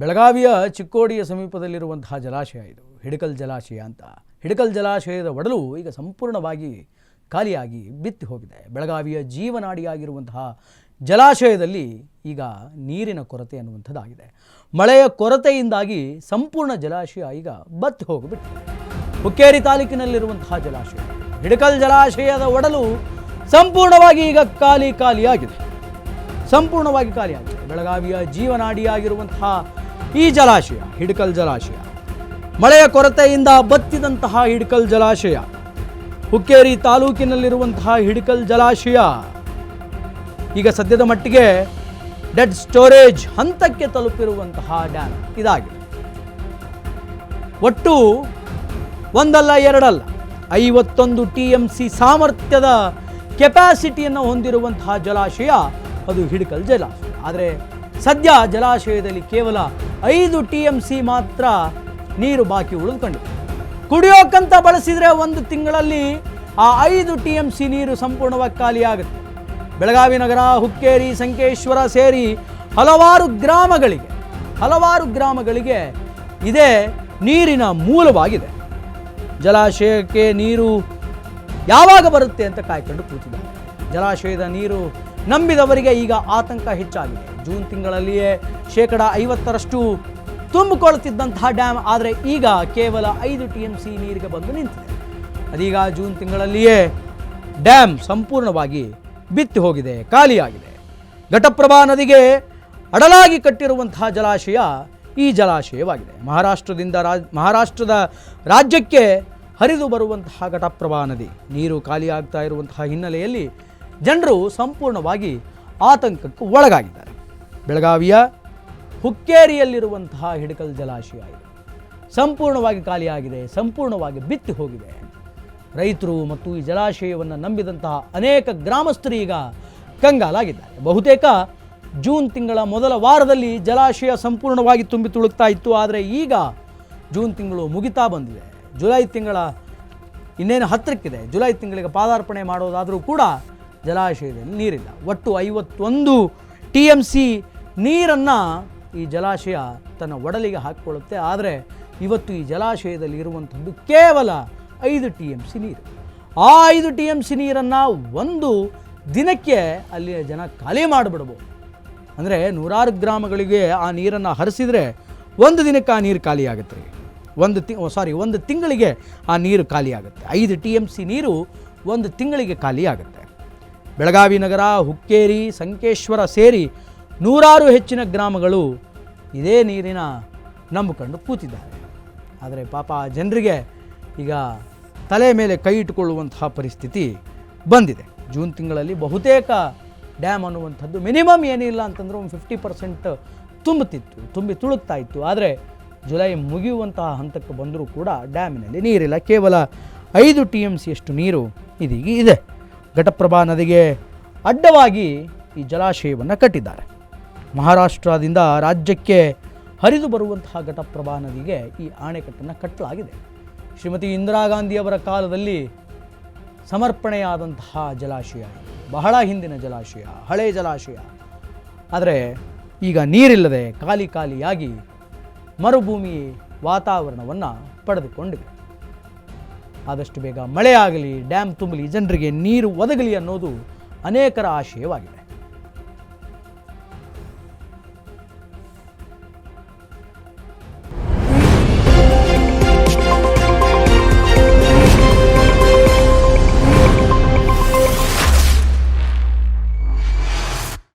ಬೆಳಗಾವಿಯ ಚಿಕ್ಕೋಡಿಯ ಸಮೀಪದಲ್ಲಿರುವಂತಹ ಜಲಾಶಯ ಇದು ಹಿಡಕಲ್ ಜಲಾಶಯ ಅಂತ. ಹಿಡಕಲ್ ಜಲಾಶಯದ ಒಡಲು ಈಗ ಸಂಪೂರ್ಣವಾಗಿ ಖಾಲಿಯಾಗಿ ಬಿತ್ತಿ ಹೋಗಿದೆ. ಬೆಳಗಾವಿಯ ಜೀವನಾಡಿಯಾಗಿರುವಂತಹ ಜಲಾಶಯದಲ್ಲಿ ಈಗ ನೀರಿನ ಕೊರತೆ ಅನ್ನುವಂಥದ್ದಾಗಿದೆ. ಮಳೆಯ ಕೊರತೆಯಿಂದಾಗಿ ಸಂಪೂರ್ಣ ಜಲಾಶಯ ಈಗ ಬತ್ತಿ ಹೋಗಿಬಿಟ್ಟಿದೆ. ಹುಕ್ಕೇರಿ ತಾಲೂಕಿನಲ್ಲಿರುವಂತಹ ಜಲಾಶಯ ಹಿಡಕಲ್ ಜಲಾಶಯದ ಒಡಲು ಸಂಪೂರ್ಣವಾಗಿ ಈಗ ಖಾಲಿಯಾಗಿದೆ. ಸಂಪೂರ್ಣವಾಗಿ ಖಾಲಿಯಾಗಿದೆ. ಬೆಳಗಾವಿಯ ಜೀವನಾಡಿಯಾಗಿರುವಂತಹ ಈ ಜಲಾಶಯ ಹಿಡಕಲ್ ಜಲಾಶಯ, ಮಳೆಯ ಕೊರತೆಯಿಂದ ಬತ್ತಿದಂತಹ ಹಿಡಕಲ್ ಜಲಾಶಯ, ಹುಕ್ಕೇರಿ ತಾಲೂಕಿನಲ್ಲಿರುವಂತಹ ಹಿಡಕಲ್ ಜಲಾಶಯ ಈಗ ಸದ್ಯದ ಮಟ್ಟಿಗೆ ಡೆಡ್ ಸ್ಟೋರೇಜ್ ಹಂತಕ್ಕೆ ತಲುಪಿರುವಂತಹ ಡ್ಯಾಮ್ ಇದಾಗಿದೆ. ಒಟ್ಟು ಒಂದಲ್ಲ ಎರಡಲ್ಲ 51 TMC ಸಾಮರ್ಥ್ಯದ ಕೆಪಾಸಿಟಿಯನ್ನು ಹೊಂದಿರುವಂತಹ ಜಲಾಶಯ ಅದು ಹಿಡಕಲ್ ಜಲಾಶಯ. ಆದರೆ ಸದ್ಯ ಜಲಾಶಯದಲ್ಲಿ ಕೇವಲ 5 TMC ಮಾತ್ರ ನೀರು ಬಾಕಿ ಉಳಿದುಕೊಂಡಿದೆ. ಕುಡಿಯೋಕ್ಕಂತ ಬಳಸಿದರೆ ಒಂದು ತಿಂಗಳಲ್ಲಿ ಆ 5 TMC ನೀರು ಸಂಪೂರ್ಣವಾಗಿ ಖಾಲಿಯಾಗುತ್ತೆ. ಬೆಳಗಾವಿ ನಗರ, ಹುಕ್ಕೇರಿ, ಸಂಕೇಶ್ವರ ಸೇರಿ ಹಲವಾರು ಗ್ರಾಮಗಳಿಗೆ ಇದೇ ನೀರಿನ ಮೂಲವಾಗಿದೆ. ಜಲಾಶಯಕ್ಕೆ ನೀರು ಯಾವಾಗ ಬರುತ್ತೆ ಅಂತ ಕಾಯ್ಕೊಂಡು ಕೂತಿದ್ದಾರೆ. ಜಲಾಶಯದ ನೀರು ನಂಬಿದವರಿಗೆ ಈಗ ಆತಂಕ ಹೆಚ್ಚಾಗಿದೆ. ಜೂನ್ ತಿಂಗಳಲ್ಲಿಯೇ 50% ತುಂಬಿಕೊಳ್ಳುತ್ತಿದ್ದಂತಹ ಡ್ಯಾಮ್ ಆದರೆ ಈಗ ಕೇವಲ 5 TMC ನೀರಿಗೆ ಬಂದು ನಿಂತಿದೆ. ಅದೀಗ ಜೂನ್ ತಿಂಗಳಲ್ಲಿಯೇ ಡ್ಯಾಮ್ ಸಂಪೂರ್ಣವಾಗಿ ಬಿತ್ತಿ ಹೋಗಿದೆ, ಖಾಲಿಯಾಗಿದೆ. ಘಟಪ್ರಭಾ ನದಿಗೆ ಅಡಲಾಗಿ ಕಟ್ಟಿರುವಂತಹ ಜಲಾಶಯ ಈ ಜಲಾಶಯವಾಗಿದೆ. ಮಹಾರಾಷ್ಟ್ರದ ರಾಜ್ಯಕ್ಕೆ ಹರಿದು ಬರುವಂತಹ ಘಟಪ್ರಭಾ ನದಿ ನೀರು ಖಾಲಿಯಾಗ್ತಾ ಇರುವಂತಹ ಹಿನ್ನೆಲೆಯಲ್ಲಿ ಜನರು ಸಂಪೂರ್ಣವಾಗಿ ಆತಂಕಕ್ಕೆ ಒಳಗಾಗಿದ್ದಾರೆ. ಬೆಳಗಾವಿಯ ಹುಕ್ಕೇರಿಯಲ್ಲಿರುವಂತಹ ಹಿಡಕಲ್ ಜಲಾಶಯ ಇದು ಸಂಪೂರ್ಣವಾಗಿ ಖಾಲಿಯಾಗಿದೆ, ಸಂಪೂರ್ಣವಾಗಿ ಬಿತ್ತಿ ಹೋಗಿದೆ. ರೈತರು ಮತ್ತು ಈ ಜಲಾಶಯವನ್ನು ನಂಬಿದಂತಹ ಅನೇಕ ಗ್ರಾಮಸ್ಥರು ಈಗ ಕಂಗಾಲಾಗಿದ್ದಾರೆ. ಬಹುತೇಕ ಜೂನ್ ತಿಂಗಳ ಮೊದಲ ವಾರದಲ್ಲಿ ಜಲಾಶಯ ಸಂಪೂರ್ಣವಾಗಿ ತುಂಬಿ ತುಳುಕ್ತಾ ಇತ್ತು. ಆದರೆ ಈಗ ಜೂನ್ ತಿಂಗಳು ಮುಗಿತಾ ಬಂದಿದೆ. ಜುಲೈ ತಿಂಗಳ ಇನ್ನೇನು ಹತ್ತಿರಕ್ಕಿದೆ. ಜುಲೈ ತಿಂಗಳಿಗೆ ಪಾದಾರ್ಪಣೆ ಮಾಡೋದಾದರೂ ಕೂಡ ಜಲಾಶಯದಲ್ಲಿ ನೀರಿಲ್ಲ. ಒಟ್ಟು 51 TMC ನೀರನ್ನು ಈ ಜಲಾಶಯ ತನ್ನ ಒಡಲಿಗೆ ಹಾಕಿಕೊಳ್ಳುತ್ತೆ. ಆದರೆ ಇವತ್ತು ಈ ಜಲಾಶಯದಲ್ಲಿ ಇರುವಂಥದ್ದು ಕೇವಲ 5 TMC ನೀರು. ಆ 5 TMC ನೀರನ್ನು ಒಂದು ದಿನಕ್ಕೆ ಅಲ್ಲಿಯ ಜನ ಖಾಲಿ ಮಾಡಿಬಿಡ್ಬೋದು. ಅಂದರೆ ನೂರಾರು ಗ್ರಾಮಗಳಿಗೆ ಆ ನೀರನ್ನು ಹರಿಸಿದರೆ ಒಂದು ದಿನಕ್ಕೆ ಆ ನೀರು ಖಾಲಿಯಾಗುತ್ತೆ ರೀ. ಒಂದು ತಿಂಗಳಿಗೆ ಆ ನೀರು ಖಾಲಿಯಾಗುತ್ತೆ. 5 TMC ನೀರು ಒಂದು ತಿಂಗಳಿಗೆ ಖಾಲಿಯಾಗುತ್ತೆ. ಬೆಳಗಾವಿ ನಗರ, ಹುಕ್ಕೇರಿ, ಸಂಕೇಶ್ವರ ಸೇರಿ ನೂರಾರು ಹೆಚ್ಚಿನ ಗ್ರಾಮಗಳು ಇದೇ ನೀರಿನ ನಂಬಿಕೊಂಡು ಕೂತಿದ್ದಾರೆ. ಆದರೆ ಪಾಪ ಜನರಿಗೆ ಈಗ ತಲೆ ಮೇಲೆ ಕೈ ಇಟ್ಟುಕೊಳ್ಳುವಂತಹ ಪರಿಸ್ಥಿತಿ ಬಂದಿದೆ. ಜೂನ್ ತಿಂಗಳಲ್ಲಿ ಬಹುತೇಕ ಡ್ಯಾಮ್ ಅನ್ನುವಂಥದ್ದು ಮಿನಿಮಮ್ ಏನಿಲ್ಲ ಅಂತಂದ್ರೆ ಒಂದು 50% ತುಂಬಿ ತುಳುಕ್ತಾ ಇತ್ತು. ಆದರೆ ಜುಲೈ ಮುಗಿಯುವಂತಹ ಹಂತಕ್ಕೆ ಬಂದರೂ ಕೂಡ ಡ್ಯಾಮಿನಲ್ಲಿ ನೀರಿಲ್ಲ. ಕೇವಲ 5 TMCಯಷ್ಟು ನೀರು ಇದೀಗ ಇದೆ. ಘಟಪ್ರಭಾ ನದಿಗೆ ಅಡ್ಡವಾಗಿ ಈ ಜಲಾಶಯವನ್ನು ಕಟ್ಟಿದ್ದಾರೆ. ಮಹಾರಾಷ್ಟ್ರದಿಂದ ರಾಜ್ಯಕ್ಕೆ ಹರಿದು ಬರುವಂತಹ ಘಟಪ್ರಭಾ ನದಿಗೆ ಈ ಅಣೆಕಟ್ಟನ್ನು ಕಟ್ಟಲಾಗಿದೆ. ಶ್ರೀಮತಿ ಇಂದಿರಾ ಗಾಂಧಿಯವರ ಕಾಲದಲ್ಲಿ ಸಮರ್ಪಣೆಯಾದಂತಹ ಜಲಾಶಯ, ಬಹಳ ಹಿಂದಿನ ಜಲಾಶಯ, ಹಳೆ ಜಲಾಶಯ. ಆದರೆ ಈಗ ನೀರಿಲ್ಲದೆ ಖಾಲಿಯಾಗಿ ಮರುಭೂಮಿ ವಾತಾವರಣವನ್ನು ಪಡೆದುಕೊಂಡಿದೆ. ಆದಷ್ಟು ಬೇಗ ಮಳೆ ಆಗಲಿ, ಡ್ಯಾಮ್ ತುಂಬಲಿ, ಜನರಿಗೆ ನೀರು ಒದಗಲಿ ಅನ್ನೋದು ಅನೇಕರ ಆಶಯವಾಗಿದೆ.